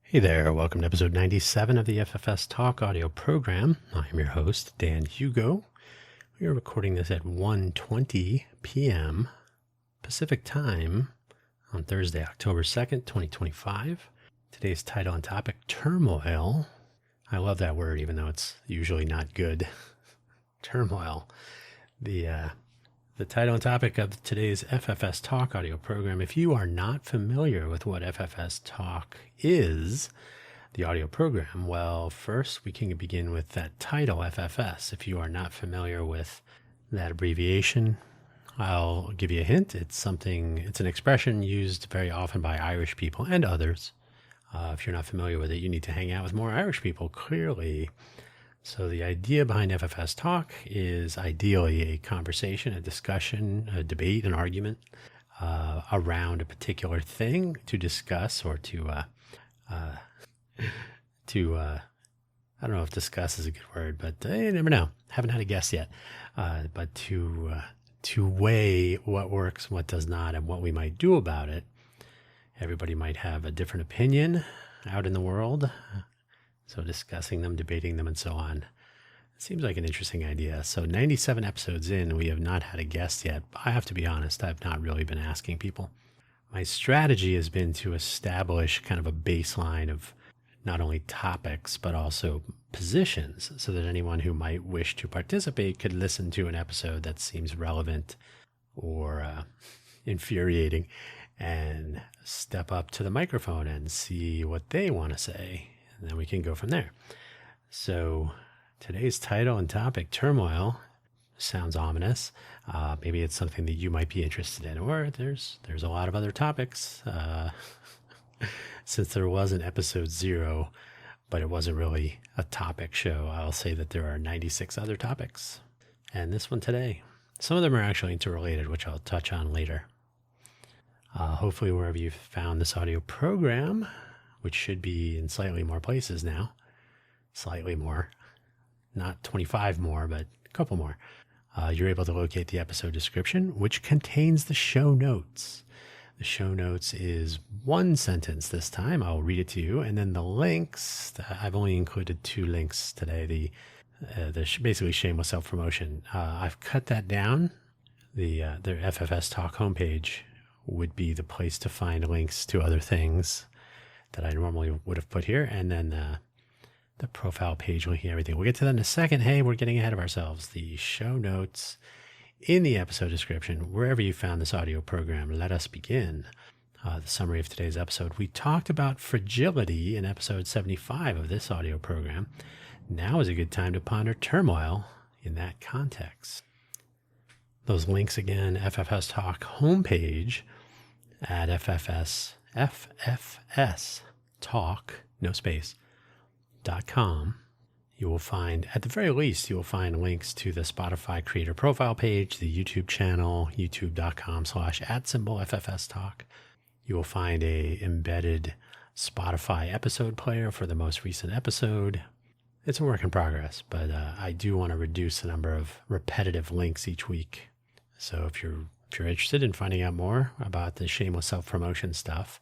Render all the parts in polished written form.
Hey there, welcome to episode 97 of the FFS Talk audio program. I'm your host, Dan Hugo. We are recording this at 1:20 p.m. Pacific Time on Thursday, October 2nd, 2025. Today's title and topic, Turmoil. I love that word, even though it's usually not good. Turmoil. The title and topic of today's FFS Talk audio program. If you are not familiar with what FFS Talk is, the audio program, well, first we can begin with that title, FFS. If you are not familiar with that abbreviation, I'll give you a hint. It's an expression used very often by Irish people and others. If you're not familiar with it, you need to hang out with more Irish people, clearly. So the idea behind FFS Talk is ideally a conversation, a discussion, a debate, an argument around a particular thing to discuss or I don't know if discuss is a good word, but you never know. Haven't had a guess yet. But to weigh what works, what does not, and what we might do about it. Everybody might have a different opinion out in the world. So discussing them, debating them, and so on. It seems like an interesting idea. So 97 episodes in, we have not had a guest yet. I have to be honest, I've not really been asking people. My strategy has been to establish kind of a baseline of not only topics, but also positions, so that anyone who might wish to participate could listen to an episode that seems relevant or infuriating and step up to the microphone and see what they want to say. And then we can go from there. So today's title and topic, Turmoil, sounds ominous. Maybe it's something that you might be interested in, or there's a lot of other topics. Since there was an episode 0, but it wasn't really a topic show, I'll say that there are 96 other topics. And this one today, some of them are actually interrelated, which I'll touch on later. Hopefully wherever you've found this audio program, which should be in slightly more places now. Slightly more. Not 25 more, but a couple more. You're able to locate the episode description, which contains the show notes. The show notes is one sentence this time. I'll read it to you. And then the links, I've only included 2 links today. Basically shameless self-promotion. I've cut that down. The FFS Talk homepage would be the place to find links to other things that I normally would have put here, and then the profile page linking everything. We'll get to that in a second. Hey, we're getting ahead of ourselves. The show notes in the episode description, wherever you found this audio program. Let us begin. The summary of today's episode. We talked about fragility in episode 75 of this audio program. Now is a good time to ponder turmoil in that context. Those links again, FFS Talk homepage at FFS Talk, no space, .com. You will find, at the very least, you will find links to the Spotify creator profile page, the YouTube channel, youtube.com/@FFS Talk. You will find a embedded Spotify episode player for the most recent episode. It's a work in progress, but I do want to reduce the number of repetitive links each week. So if you're interested in finding out more about the shameless self-promotion stuff,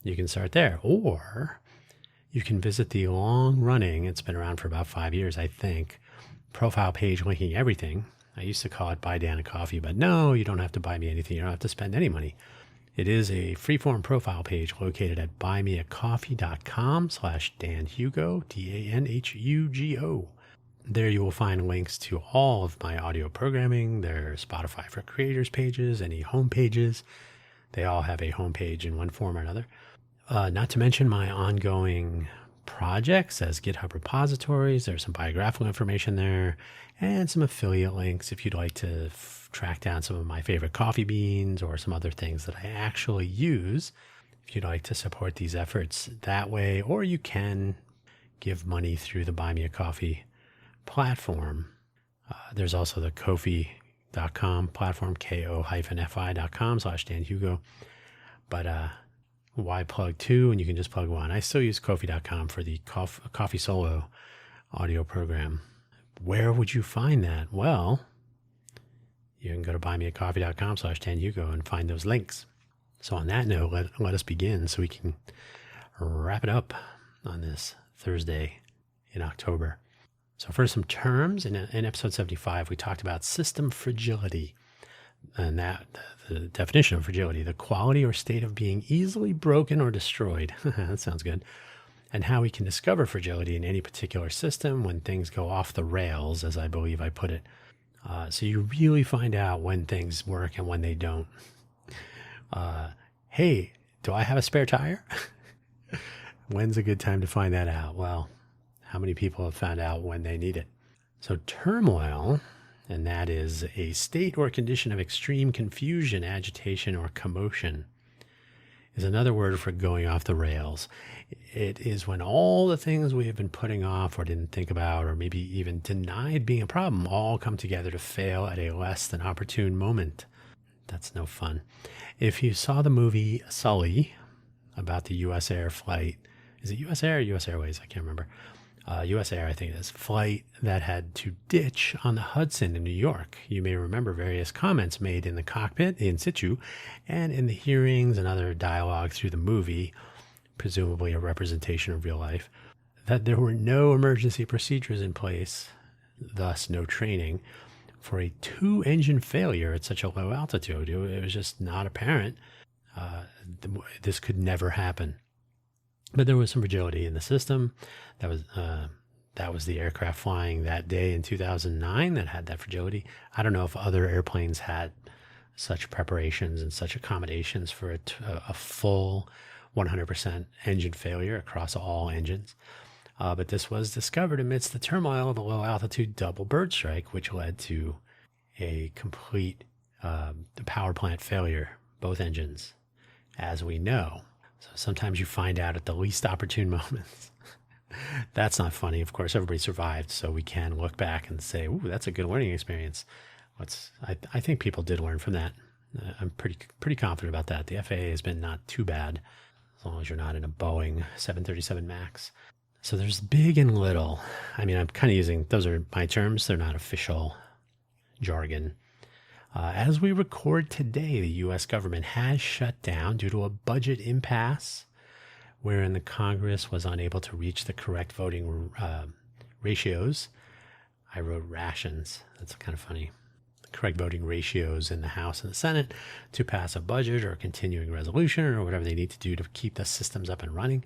you can start there, or you can visit the long-running, it's been around for about 5 years, I think, profile page linking everything. I used to call it Buy Dan a Coffee, but no, you don't have to buy me anything. You don't have to spend any money. It is a freeform profile page located at buymeacoffee.com/DanHugo, DanHugo. There you will find links to all of my audio programming, their Spotify for Creators pages, any home pages. They all have a homepage in one form or another. Not to mention my ongoing projects as GitHub repositories. There's some biographical information there and some affiliate links if you'd like to track down some of my favorite coffee beans or some other things that I actually use. If you'd like to support these efforts that way, or you can give money through the Buy Me a Coffee platform. There's also the Ko-fi.com platform, ko-fi.com/DanHugo. But why plug 2 when you can just plug 1? I still use Ko-fi.com for the Coffee Solo audio program. Where would you find that? Well, you can go to buymeacoffee.com/DanHugo and find those links. So on that note, let us begin so we can wrap it up. on this Thursday in October. So first, some terms. In episode 75, we talked about system fragility. And that the definition of fragility, the quality or state of being easily broken or destroyed. That sounds good. And how we can discover fragility in any particular system when things go off the rails, as I believe I put it. So you really find out when things work and when they don't. Hey, do I have a spare tire? When's a good time to find that out? Well, how many people have found out when they need it? So turmoil, and that is a state or condition of extreme confusion, agitation, or commotion, is another word for going off the rails. It is when all the things we have been putting off or didn't think about or maybe even denied being a problem all come together to fail at a less than opportune moment. That's no fun. If you saw the movie Sully about the U.S. Air flight, is it U.S. Air or U.S. Airways? I can't remember. U.S. Air, I think it is, flight that had to ditch on the Hudson in New York. You may remember various comments made in the cockpit, in situ, and in the hearings and other dialogue through the movie, presumably a representation of real life, that there were no emergency procedures in place, thus no training, for a 2-engine failure at such a low altitude. It was just not apparent. This could never happen. But there was some fragility in the system. That was the aircraft flying that day in 2009 that had that fragility. I don't know if other airplanes had such preparations and such accommodations for a full 100% engine failure across all engines. But this was discovered amidst the turmoil of a low-altitude double bird strike, which led to a complete power plant failure, both engines, as we know. So sometimes you find out at the least opportune moments. That's not funny. Of course, everybody survived, so we can look back and say, ooh, that's a good learning experience. I think people did learn from that. I'm pretty confident about that. The FAA has been not too bad, as long as you're not in a Boeing 737 MAX. So there's big and little. I mean, I'm kind of using, those are my terms. They're not official jargon. As we record today, the U.S. government has shut down due to a budget impasse, wherein the Congress was unable to reach the correct voting ratios. I wrote rations. That's kind of funny. The correct voting ratios in the House and the Senate to pass a budget or a continuing resolution or whatever they need to do to keep the systems up and running.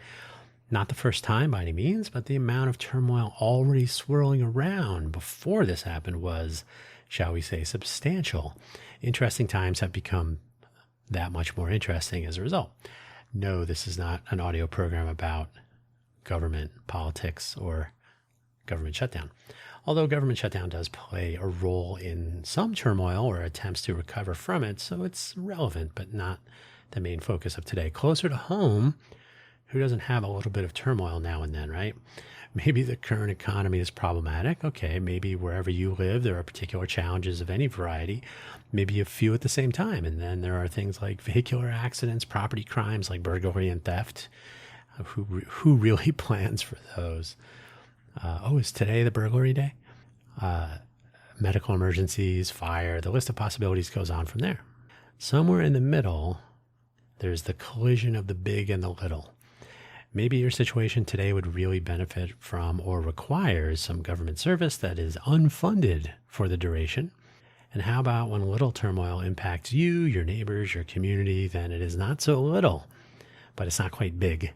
Not the first time by any means, but the amount of turmoil already swirling around before this happened was, shall we say, substantial. Interesting times have become that much more interesting as a result. No, this is not an audio program about government politics or government shutdown. Although government shutdown does play a role in some turmoil or attempts to recover from it, so it's relevant, but not the main focus of today. Closer to home, who doesn't have a little bit of turmoil now and then, right? Maybe the current economy is problematic. Okay, maybe wherever you live, there are particular challenges of any variety, maybe a few at the same time. And then there are things like vehicular accidents, property crimes like burglary and theft. Who really plans for those? Is today the burglary day? Medical emergencies, fire, the list of possibilities goes on from there. Somewhere in the middle, there's the collision of the big and the little. Maybe your situation today would really benefit from or requires some government service that is unfunded for the duration. And how about when little turmoil impacts you, your neighbors, your community, then it is not so little, but it's not quite big.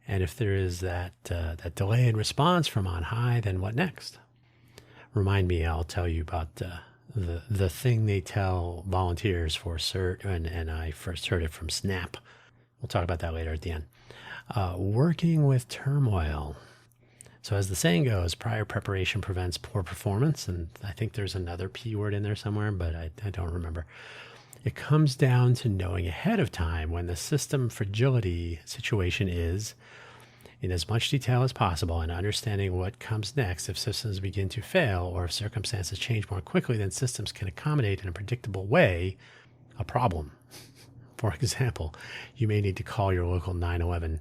And if there is that delay in response from on high, then what next? Remind me, I'll tell you about the thing they tell volunteers for CERT, and I first heard it from SNAP. We'll talk about that later at the end. Working with turmoil. So as the saying goes, prior preparation prevents poor performance. And I think there's another P word in there somewhere, but I don't remember. It comes down to knowing ahead of time when the system fragility situation is in as much detail as possible and understanding what comes next if systems begin to fail or if circumstances change more quickly than systems can accommodate in a predictable way, a problem. For example, you may need to call your local 911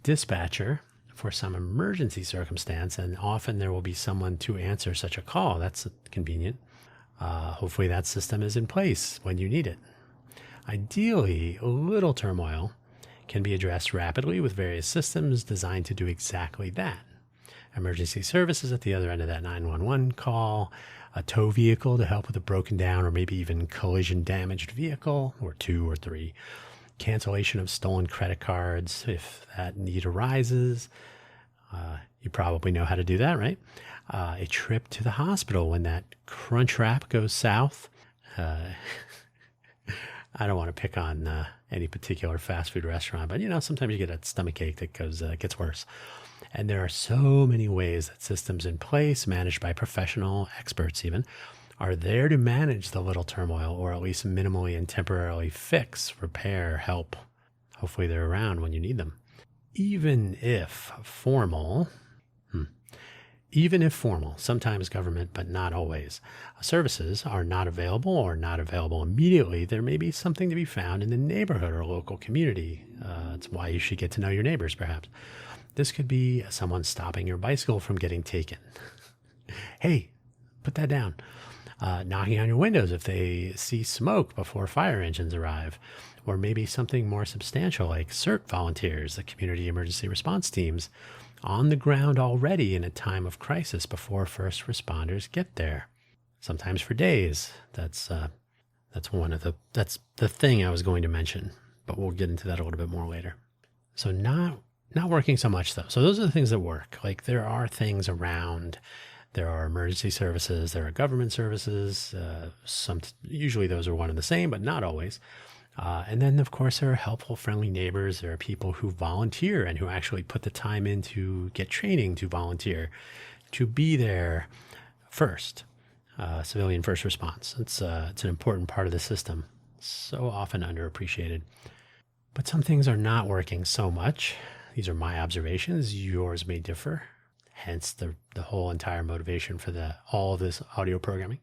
dispatcher for some emergency circumstance, and often there will be someone to answer such a call. That's convenient. Hopefully that system is in place when you need it. Ideally, a little turmoil can be addressed rapidly with various systems designed to do exactly that. Emergency services at the other end of that 911 call, a tow vehicle to help with a broken down or maybe even collision damaged vehicle, or 2 or 3, cancellation of stolen credit cards if that need arises. You probably know how to do that, right? A trip to the hospital when that crunch wrap goes south. I don't want to pick on any particular fast food restaurant, but sometimes you get a stomach ache that gets worse. And there are so many ways that systems in place, managed by professional experts even, are there to manage the little turmoil, or at least minimally and temporarily fix, repair, help. Hopefully they're around when you need them. Even if formal, sometimes government, but not always, services are not available or not available immediately, there may be something to be found in the neighborhood or local community. That's why you should get to know your neighbors, perhaps. This could be someone stopping your bicycle from getting taken. Hey, put that down. Knocking on your windows if they see smoke before fire engines arrive. Or maybe something more substantial like CERT volunteers, the community emergency response teams, on the ground already in a time of crisis before first responders get there. Sometimes for days. That's the thing I was going to mention, but we'll get into that a little bit more later. So not working so much though. So those are the things that work. Like there are things around. There are emergency services. There are government services. Usually those are one and the same, but not always. And then, of course, there are helpful, friendly neighbors. There are people who volunteer and who actually put the time in to get training to volunteer, to be there first. Civilian first response. It's an important part of the system, so often underappreciated. But some things are not working so much. These are my observations. Yours may differ. Hence the whole entire motivation for all of this audio programming.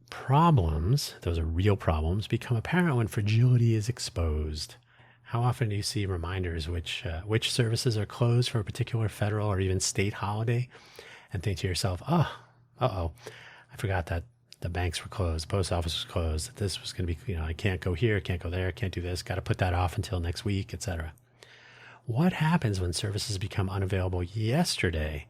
Problems, those are real problems, become apparent when fragility is exposed. How often do you see reminders which services are closed for a particular federal or even state holiday and think to yourself, I forgot that the banks were closed, the post office was closed, that this was going to be, I can't go here, can't go there, can't do this, got to put that off until next week, etc. What happens when services become unavailable yesterday?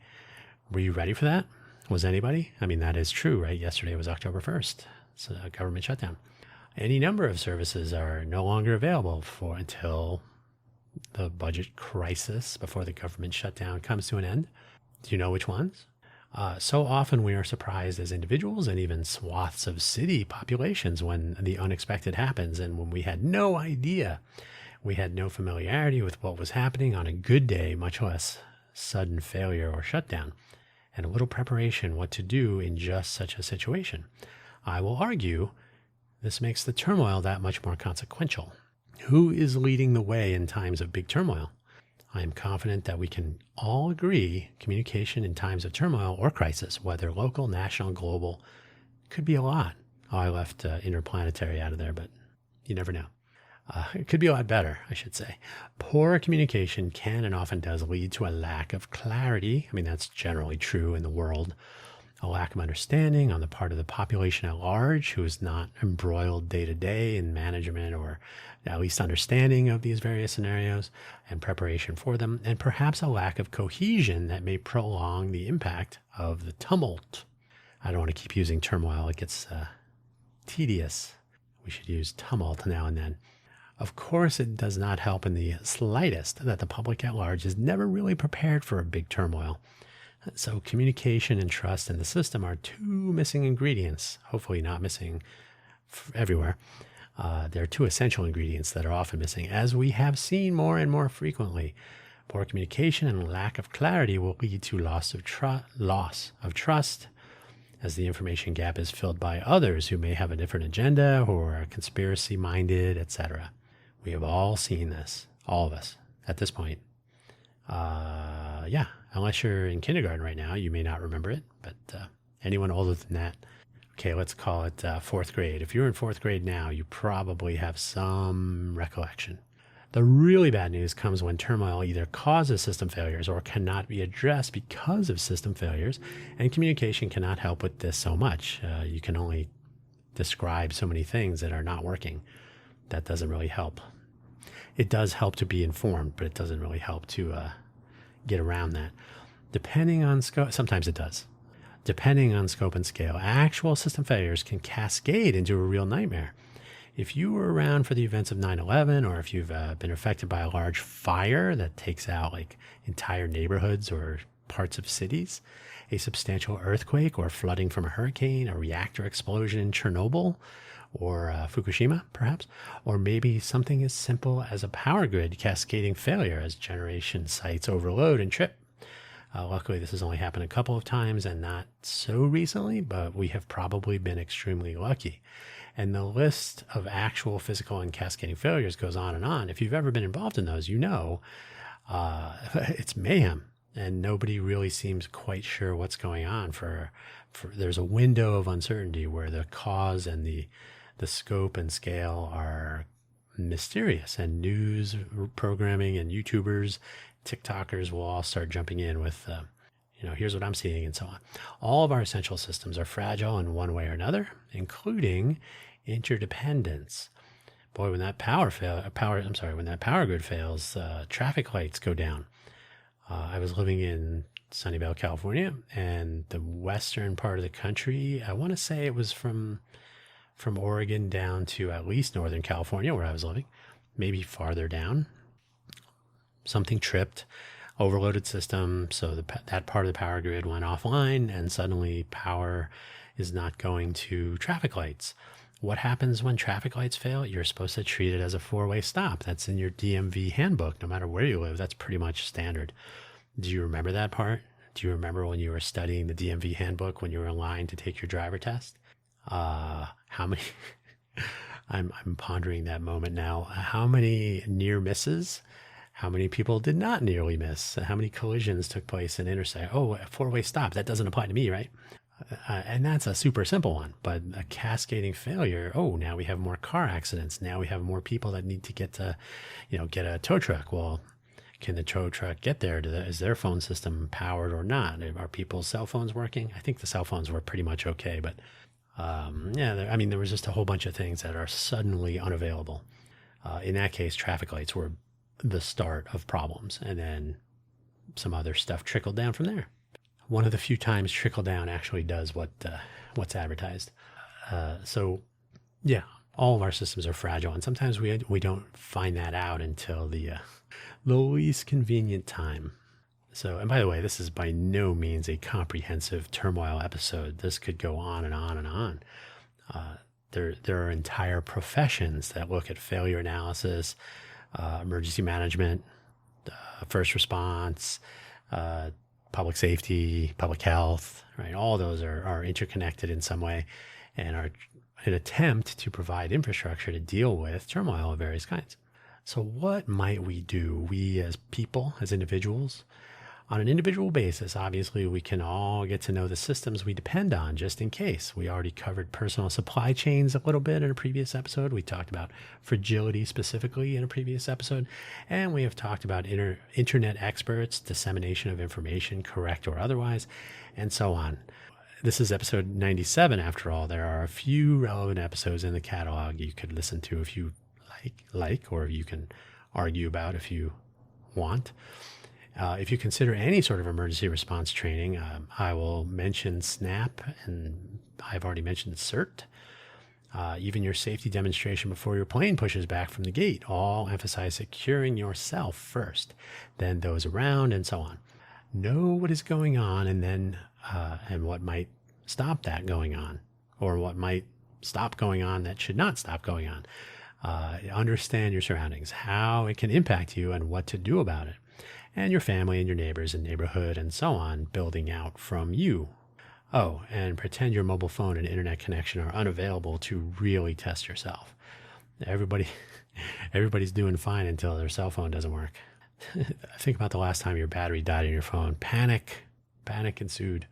Were you ready for that? Was anybody? I mean, that is true, right? Yesterday was October 1st. It's a government shutdown. Any number of services are no longer available until the budget crisis, before the government shutdown comes to an end. Do you know which ones? So often we are surprised as individuals and even swaths of city populations when the unexpected happens, and when we had no idea, we had no familiarity with what was happening on a good day, much less sudden failure or shutdown, and a little preparation what to do in just such a situation. I will argue this makes the turmoil that much more consequential. Who is leading the way in times of big turmoil? I am confident that we can all agree communication in times of turmoil or crisis, whether local, national, global, could be a lot. I left interplanetary out of there, but you never know. It could be a lot better, I should say. Poor communication can and often does lead to a lack of clarity. I mean, that's generally true in the world. A lack of understanding on the part of the population at large, who is not embroiled day to day in management or at least understanding of these various scenarios and preparation for them, and perhaps a lack of cohesion that may prolong the impact of the tumult. I don't want to keep using turmoil. It gets tedious. We should use tumult now and then. Of course, it does not help in the slightest that the public at large is never really prepared for a big turmoil. So communication and trust in the system are two missing ingredients, hopefully not missing everywhere. There are two essential ingredients that are often missing, as we have seen more and more frequently. Poor communication and lack of clarity will lead to loss of trust, as the information gap is filled by others who may have a different agenda or are conspiracy-minded, etc. We have all seen this, all of us, at this point. Unless you're in kindergarten right now, you may not remember it, but anyone older than that, okay, let's call it fourth grade. If you're in fourth grade now, you probably have some recollection. The really bad news comes when turmoil either causes system failures or cannot be addressed because of system failures, and communication cannot help with this so much. You can only describe so many things that are not working. That doesn't really help. it does help to be informed, but it doesn't really help to get around that. Depending on scope, sometimes it does. Depending on scope and scale, actual system failures can cascade into a real nightmare. If you were around for the events of 9/11, or if you've been affected by a large fire that takes out like entire neighborhoods or parts of cities, a substantial earthquake or flooding from a hurricane, a reactor explosion in Chernobyl or Fukushima, perhaps, or maybe something as simple as a power grid cascading failure as generation sites overload and trip. Luckily, this has only happened a couple of times and not so recently, but we have probably been extremely lucky. And the list of actual physical and cascading failures goes on and on. If you've ever been involved in those, you know it's mayhem, and nobody really seems quite sure what's going on. There's a window of uncertainty where the cause and the scope and scale are mysterious, and news programming and YouTubers, TikTokers will all start jumping in with, here's what I'm seeing, and so on. All of our essential systems are fragile in one way or another, including interdependence. Boy, when that power grid fails, traffic lights go down. I was living in Sunnyvale, California, and the western part of the country, I want to say it was from Oregon down to at least Northern California, where I was living, maybe farther down. Something tripped, overloaded system, so that part of the power grid went offline, and suddenly power is not going to traffic lights. What happens when traffic lights fail? You're supposed to treat it as a four-way stop. That's in your DMV handbook, no matter where you live. That's pretty much standard. Do you remember that part? Do you remember when you were studying the DMV handbook, when you were in line to take your driver test? How many... I'm pondering that moment now. How many near misses? How many people did not nearly miss? How many collisions took place in intersect? Oh, a four-way stop. That doesn't apply to me, right? And that's a super simple one. But a cascading failure, now we have more car accidents. Now we have more people that need to get to, get a tow truck. Well, can the tow truck get there? Is their phone system powered or not? Are people's cell phones working? I think the cell phones were pretty much okay. But there was just a whole bunch of things that are suddenly unavailable. In that case, traffic lights were the start of problems, and then some other stuff trickled down from there. One of the few times trickle down actually does what's advertised. All of our systems are fragile, and sometimes we don't find that out until the least convenient time. So, and by the way, this is by no means a comprehensive Turmoil episode. This could go on and on and on. There are entire professions that look at failure analysis, emergency management, first response, public safety, public health, right? All those are interconnected in some way and are an attempt to provide infrastructure to deal with turmoil of various kinds. So what might we do? We as people, as individuals, on an individual basis, obviously, we can all get to know the systems we depend on just in case. We already covered personal supply chains a little bit in a previous episode. We talked about fragility specifically in a previous episode. And we have talked about internet experts, dissemination of information, correct or otherwise, and so on. This is episode 97, after all. There are a few relevant episodes in the catalog you could listen to if you like, or you can argue about if you want. If you consider any sort of emergency response training, I will mention SNAP, and I've already mentioned CERT. Even your safety demonstration before your plane pushes back from the gate all emphasize securing yourself first, then those around, and so on. Know what is going on, and then and what might stop that going on, or what might stop going on that should not stop going on. Understand your surroundings, how it can impact you, and what to do about it. And your family and your neighbors and neighborhood and so on, building out from you. Oh, and pretend your mobile phone and internet connection are unavailable to really test yourself. Everybody's doing fine until their cell phone doesn't work. Think about the last time your battery died in your phone. Panic ensued.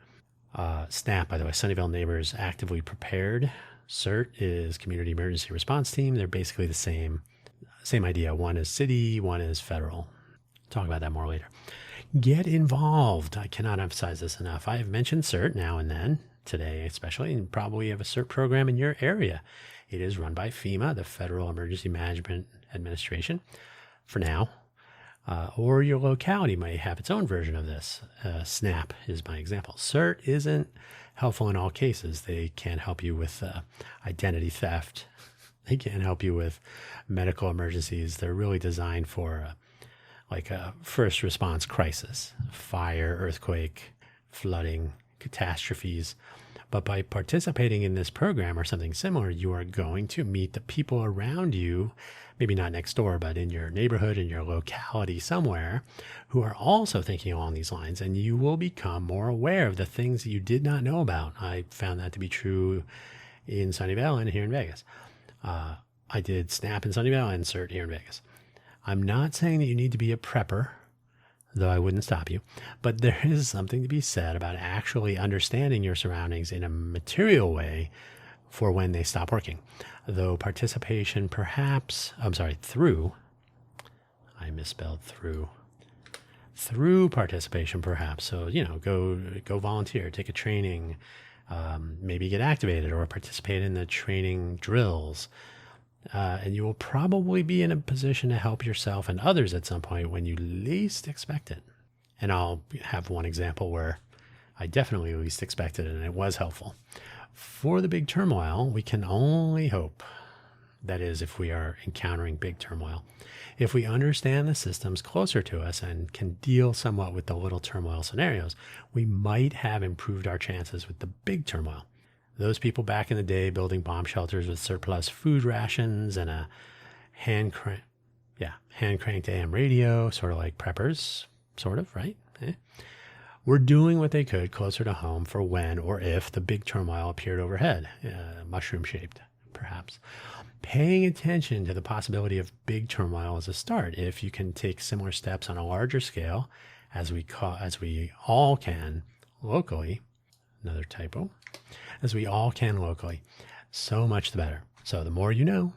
SNAP, by the way, Sunnyvale Neighbors Actively Prepared. CERT is Community Emergency Response Team. They're basically the same idea. One is city, one is federal. Talk about that more later. Get involved. I cannot emphasize this enough. I have mentioned CERT now and then, today especially, and probably have a CERT program in your area. It is run by FEMA, the Federal Emergency Management Administration. for now. Or your locality might have its own version of this. SNAP is my example. CERT isn't helpful in all cases. They can't help you with identity theft. They can't help you with medical emergencies. They're really designed for like a first response crisis, fire, earthquake, flooding, catastrophes. But by participating in this program or something similar, you are going to meet the people around you, maybe not next door, but in your neighborhood, in your locality somewhere, who are also thinking along these lines, and you will become more aware of the things that you did not know about. I found that to be true in Sunnyvale and here in Vegas. I did SNAP in Sunnyvale and CERT here in Vegas. I'm not saying that you need to be a prepper, though I wouldn't stop you, but there is something to be said about actually understanding your surroundings in a material way for when they stop working. Though participation through participation perhaps. So, go volunteer, take a training, maybe get activated or participate in the training drills. And you will probably be in a position to help yourself and others at some point when you least expect it. And I'll have one example where I definitely least expected it and it was helpful. For the big turmoil, we can only hope, that is, if we are encountering big turmoil, if we understand the systems closer to us and can deal somewhat with the little turmoil scenarios, we might have improved our chances with the big turmoil. Those people back in the day building bomb shelters with surplus food rations and a hand-cranked AM radio, sort of like preppers, sort of, right? Were doing what they could closer to home for when or if the big turmoil appeared overhead, mushroom-shaped, perhaps. Paying attention to the possibility of big turmoil is a start. If you can take similar steps on a larger scale, as we all can locally, another typo, as we all can locally, so much the better. So the more you know,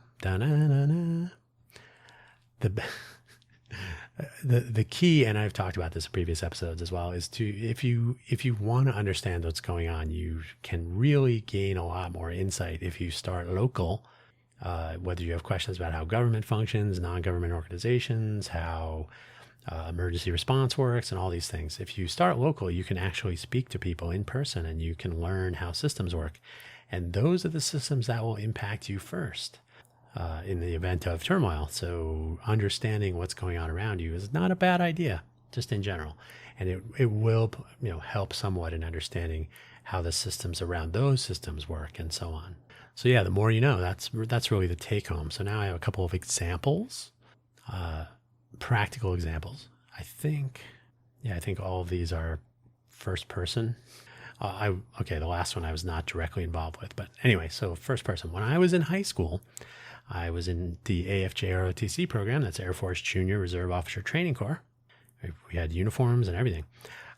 the key, and I've talked about this in previous episodes as well, is to, if you want to understand what's going on, you can really gain a lot more insight if you start local, whether you have questions about how government functions, non-government organizations, how emergency response works, and all these things. If you start local, you can actually speak to people in person and you can learn how systems work. And those are the systems that will impact you first in the event of turmoil. So understanding what's going on around you is not a bad idea, just in general. And it will help somewhat in understanding how the systems around those systems work and so on. So yeah, the more you know, that's really the take home. So now I have a couple of examples. Practical examples. I think all of these are first person. The last one I was not directly involved with, but anyway, so first person. When I was in high school, I was in the AFJ-ROTC program. That's Air Force Junior Reserve Officer Training Corps. We had uniforms and everything.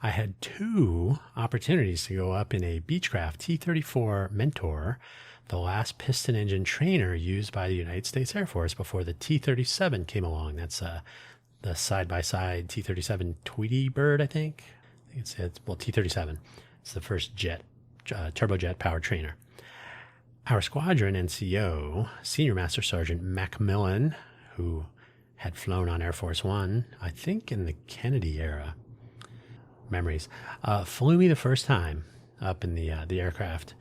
I had 2 opportunities to go up in a Beechcraft T-34 Mentor, the last piston engine trainer used by the United States Air Force before the T-37 came along. That's the side-by-side T-37 Tweety Bird, I think. It's T-37. It's the first turbojet powered trainer. Our squadron NCO, Senior Master Sergeant Macmillan, who had flown on Air Force One, I think in the Kennedy era, memories, flew me the first time up in the aircraft.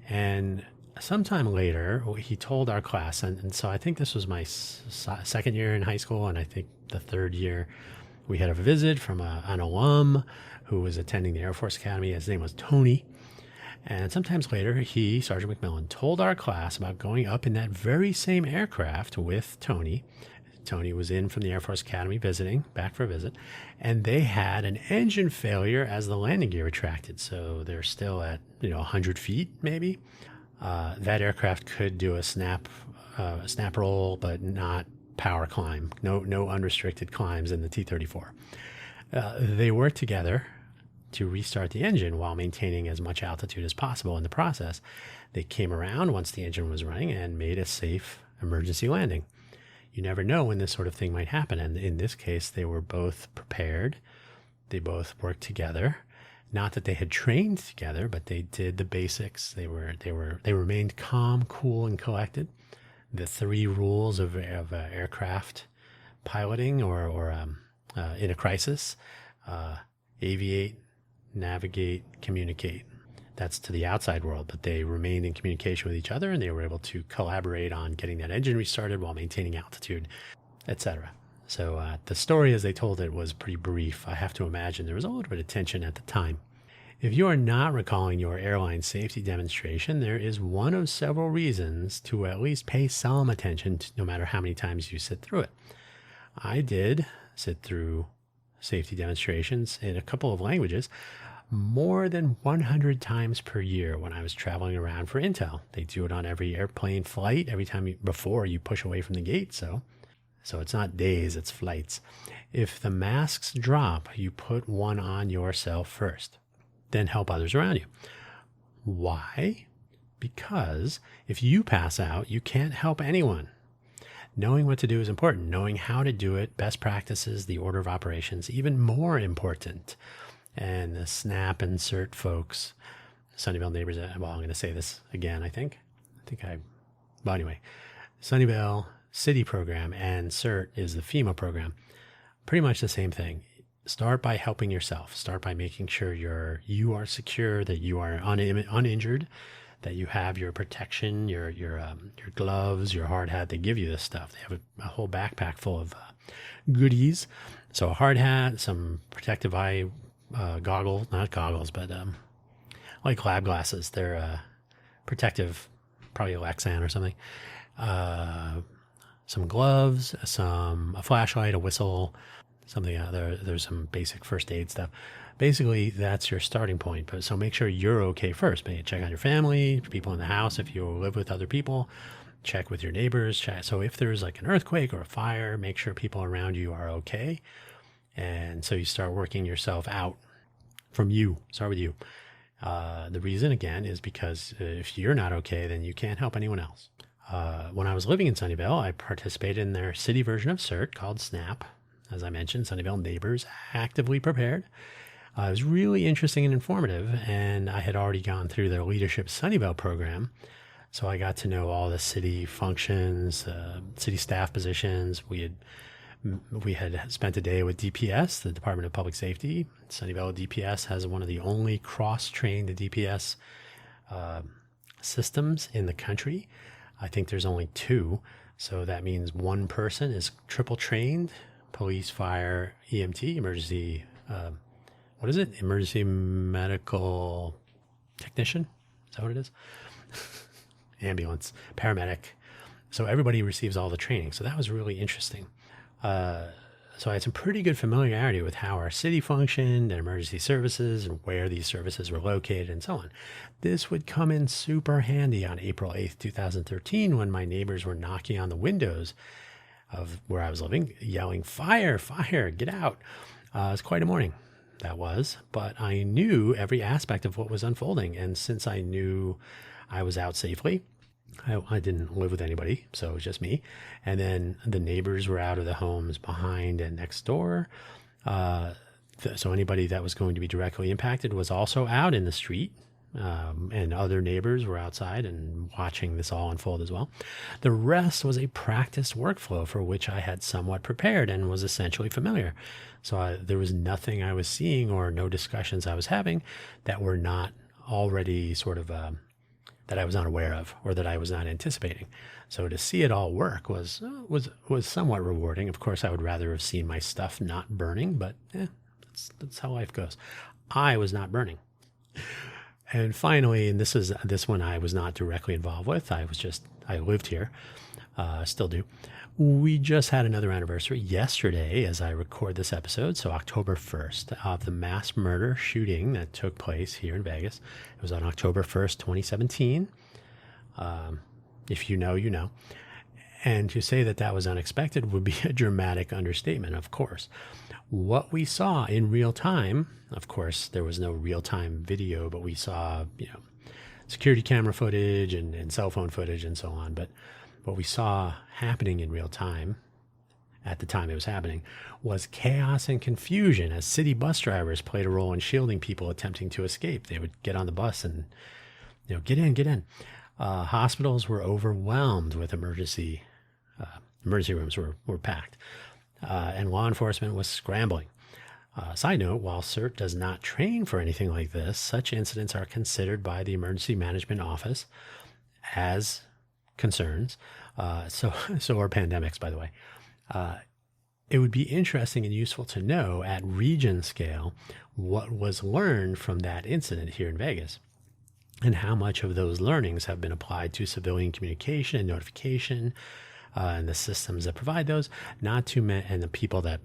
And sometime later, he told our class, and so I think this was my second year in high school, and I think the third year, we had a visit from an alum who was attending the Air Force Academy. His name was Tony. And sometimes later, Sergeant McMillan, told our class about going up in that very same aircraft with Tony. Tony was in from the Air Force Academy back for a visit, and they had an engine failure as the landing gear retracted. So they're still at 100 feet maybe. That aircraft could do a snap roll, but not power climb. No unrestricted climbs in the T-34. They worked together to restart the engine while maintaining as much altitude as possible in the process. They came around once the engine was running and made a safe emergency landing. You never know when this sort of thing might happen. And in this case, they were both prepared. They both worked together. Not that they had trained together, but they did the basics. They remained calm, cool, and collected. The 3 rules of aircraft piloting or in a crisis, aviate, navigate, communicate. That's to the outside world, but they remained in communication with each other, and they were able to collaborate on getting that engine restarted while maintaining altitude, etc. So the story as they told it was pretty brief. I have to imagine there was a little bit of tension at the time. If you are not recalling your airline safety demonstration, there is one of several reasons to at least pay some attention no matter how many times you sit through it. I did sit through safety demonstrations in a couple of languages more than 100 times per year when I was traveling around for intel. They do it on every airplane flight, every time before you push away from the gate. So it's not days, it's flights. If the masks drop, you put one on yourself first, then help others around you. Why? Because if you pass out, you can't help anyone. Knowing what to do is important. Knowing how to do it, best practices, the order of operations, even more important. And the SNAP and CERT folks, Sunnyvale neighbors, well, I'm going to say this again, but anyway, Sunnyvale City program and CERT is the FEMA program. Pretty much the same thing. Start by helping yourself. Start by making sure you are secure, that you are uninjured, that you have your protection, your gloves, your hard hat. They give you this stuff. They have a whole backpack full of goodies. So a hard hat, some protective eye goggles, not goggles, but like lab glasses. They're protective, probably Lexan or something. Some gloves, a flashlight, a whistle, something. There's some basic first aid stuff. Basically, that's your starting point. But so make sure you're okay first. Maybe check on your family, people in the house. If you live with other people, check with your neighbors. So if there's like an earthquake or a fire, make sure people around you are okay. And so you start working yourself out from you. Start with you. The reason, again, is because if you're not okay, then you can't help anyone else. When I was living in Sunnyvale, I participated in their city version of CERT called SNAP. As I mentioned, Sunnyvale neighbors actively prepared. It was really interesting and informative, and I had already gone through their Leadership Sunnyvale program. So I got to know all the city functions, city staff positions. We had spent a day with DPS, the Department of Public Safety. Sunnyvale DPS has one of the only cross-trained DPS systems in the country. I think there's only two. So that means one person is triple trained: police, fire, EMT, emergency, emergency medical technician. Is that what it is? Ambulance, paramedic. So everybody receives all the training. So that was really interesting. So I had some pretty good familiarity with how our city functioned and emergency services and where these services were located and so on. This would come in super handy on April 8th, 2013, when my neighbors were knocking on the windows of where I was living, yelling, "Fire, fire, get out." It was quite a morning, that was, but I knew every aspect of what was unfolding. And since I knew I was out safely, I didn't live with anybody, so it was just me. And then the neighbors were out of the homes behind and next door. So anybody that was going to be directly impacted was also out in the street. And other neighbors were outside and watching this all unfold as well. The rest was a practiced workflow for which I had somewhat prepared and was essentially familiar. So there was nothing I was seeing or no discussions I was having that were not already sort of that I was not aware of or that I was not anticipating. So to see it all work was somewhat rewarding. Of course, I would rather have seen my stuff not burning, but that's how life goes. I was not burning. And finally, and this one I was not directly involved with. I lived here, still do. We just had another anniversary yesterday as I record this episode, so October 1st, of the mass murder shooting that took place here in Vegas. It was on October 1st, 2017. If you know, you know. And to say that was unexpected would be a dramatic understatement, of course. What we saw in real time, of course, there was no real-time video, but we saw, security camera footage and cell phone footage and so on. But what we saw happening in real time, at the time it was happening, was chaos and confusion as city bus drivers played a role in shielding people attempting to escape. They would get on the bus and, get in. Hospitals were overwhelmed with emergency rooms were packed. and law enforcement was scrambling. Side note, while CERT does not train for anything like this, such incidents are considered by the Emergency Management Office as concerns. So are pandemics, by the way. It would be interesting and useful to know at region scale what was learned from that incident here in Vegas and how much of those learnings have been applied to civilian communication and notification and the systems that provide those, and the people that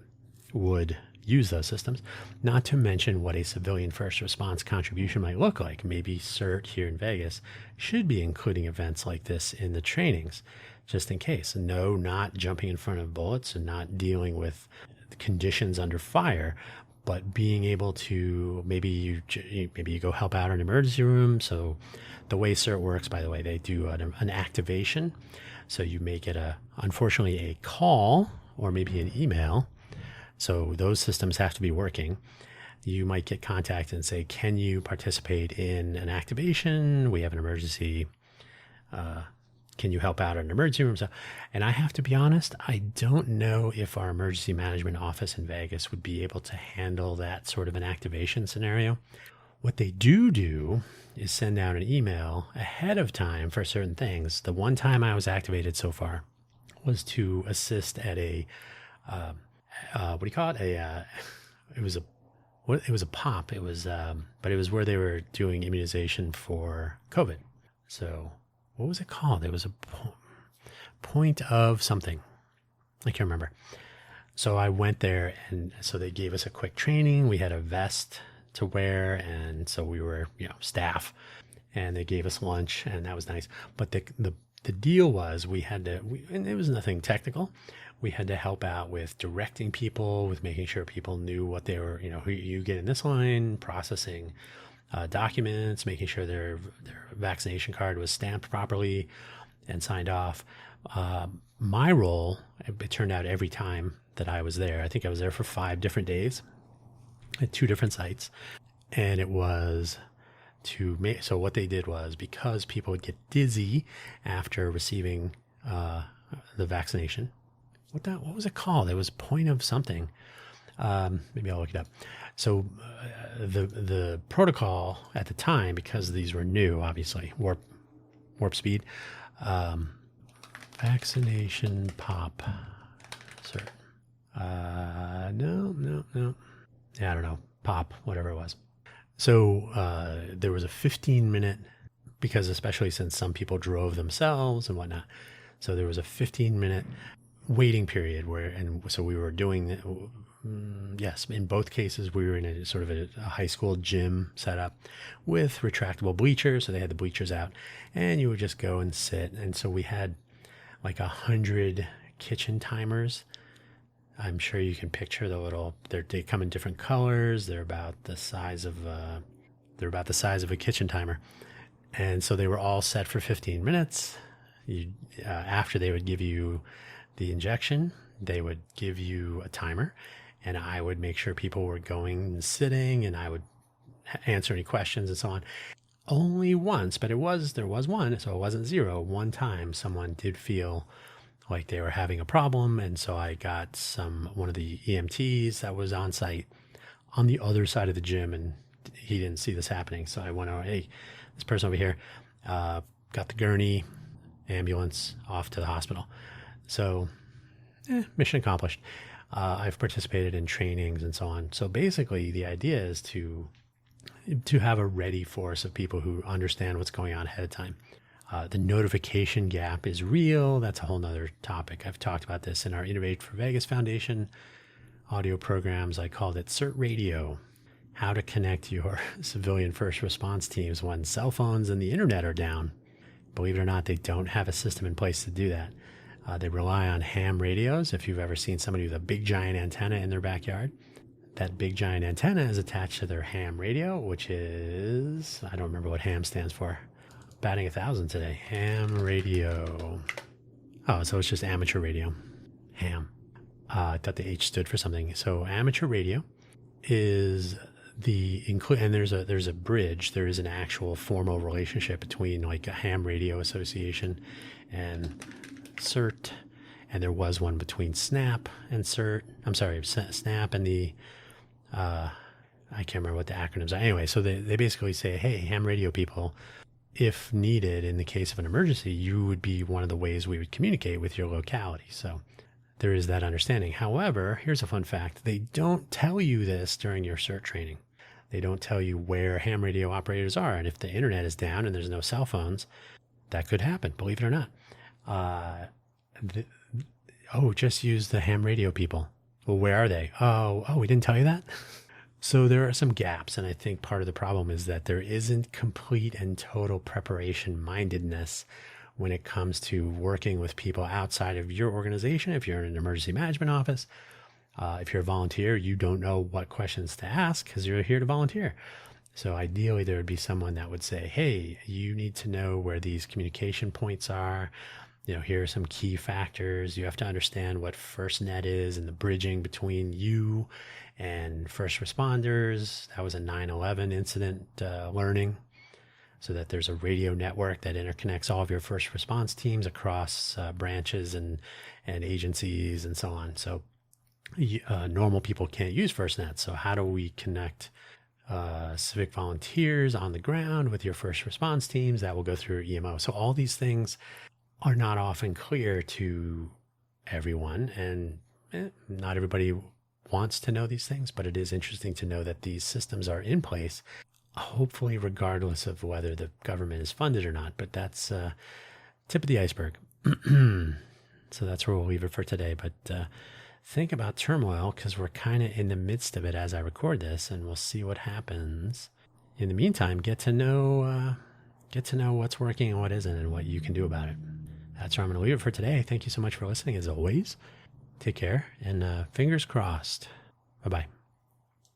would use those systems, not to mention what a civilian first response contribution might look like. Maybe CERT here in Vegas should be including events like this in the trainings, just in case. No, not jumping in front of bullets and not dealing with conditions under fire, but being able to maybe you go help out in an emergency room. So the way CERT works, by the way, they do an activation. So you may get unfortunately a call or maybe an email. So those systems have to be working. You might get contacted and say, can you participate in an activation? We have an emergency. Can you help out at an emergency room? And I have to be honest, I don't know if our emergency management office in Vegas would be able to handle that sort of an activation scenario. What they do is send out an email ahead of time for certain things. The one time I was activated so far was to assist at a what do you call it? It was a pop. It was, but it was where they were doing immunization for COVID. So what was it called? It was a point of something. I can't remember. So I went there, and so they gave us a quick training. We had a vest to wear, and so we were, staff, and they gave us lunch, and that was nice. But the deal was and it was nothing technical. We had to help out with directing people, with making sure people knew what they were, who you get in this line, processing documents, making sure their vaccination card was stamped properly and signed off. My role, it turned out every time that I was there, I think I was there for 5 different days at 2 different sites. And it was so what they did was, because people would get dizzy after receiving the vaccination, what was it called? It was point of something. Maybe I'll look it up. So the protocol at the time, because these were new, obviously, warp speed, vaccination pop, sir. No. Yeah, I don't know. Pop, whatever it was. So there was a 15-minute, because especially since some people drove themselves and whatnot, so there was a 15-minute waiting period so we were doing, yes, in both cases, we were in a sort of a high school gym setup with retractable bleachers. So they had the bleachers out, and you would just go and sit. And so we had like 100 kitchen timers. I'm sure you can picture they come in different colors. They're about the size of a kitchen timer. And so they were all set for 15 minutes. After they would give you the injection, they would give you a timer, and I would make sure people were going and sitting, and I would answer any questions and so on. Only once, but there was one, so it wasn't 0. One time someone did feel like they were having a problem, and so I got one of the EMTs that was on site on the other side of the gym, and he didn't see this happening. So I went over, hey, this person over here, got the gurney, ambulance, off to the hospital. So, mission accomplished. I've participated in trainings and so on. So basically, the idea is to have a ready force of people who understand what's going on ahead of time. The notification gap is real. That's a whole nother topic. I've talked about this in our Innovate for Vegas Foundation audio programs. I called it CERT Radio, how to connect your civilian first response teams when cell phones and the internet are down. Believe it or not, they don't have a system in place to do that. They rely on ham radios. If you've ever seen somebody with a big giant antenna in their backyard, that big giant antenna is attached to their ham radio, which is, I don't remember what ham stands for. Batting 1,000 today. Ham radio. Oh, so it's just amateur radio. Ham. I thought the H stood for something. So amateur radio is and there's a bridge. There is an actual formal relationship between like a ham radio association and CERT, And there was one between Snap and Snap and the, I can't remember what the acronyms are. Anyway, so they basically say, hey, ham radio people, if needed in the case of an emergency, you would be one of the ways we would communicate with your locality. So there is that understanding. However, here's a fun fact. They don't tell you this during your CERT training. They don't tell you where ham radio operators are. And if the internet is down and there's no cell phones, that could happen, believe it or not. Just use the ham radio people. Well, where are they? Oh, we didn't tell you that? So there are some gaps. And I think part of the problem is that there isn't complete and total preparation mindedness when it comes to working with people outside of your organization. If you're in an emergency management office, if you're a volunteer, you don't know what questions to ask because you're here to volunteer. So ideally, there would be someone that would say, hey, you need to know where these communication points are. Here are some key factors. You have to understand what FirstNet is and the bridging between you and first responders. That was a 9/11 incident learning. So that there's a radio network that interconnects all of your first response teams across branches and agencies and so on. So normal people can't use FirstNet. So how do we connect civic volunteers on the ground with your first response teams that will go through EMO? So all these things are not often clear to everyone, and not everybody wants to know these things, but it is interesting to know that these systems are in place, hopefully regardless of whether the government is funded or not. But that's tip of the iceberg. So that's where we'll leave it for today. But think about Turmoil, because we're kind of in the midst of it as I record this, and we'll see what happens. In the meantime, get to know what's working and what isn't and what you can do about it. That's where I'm going to leave it for today. Thank you so much for listening, as always. Take care, and fingers crossed. Bye-bye.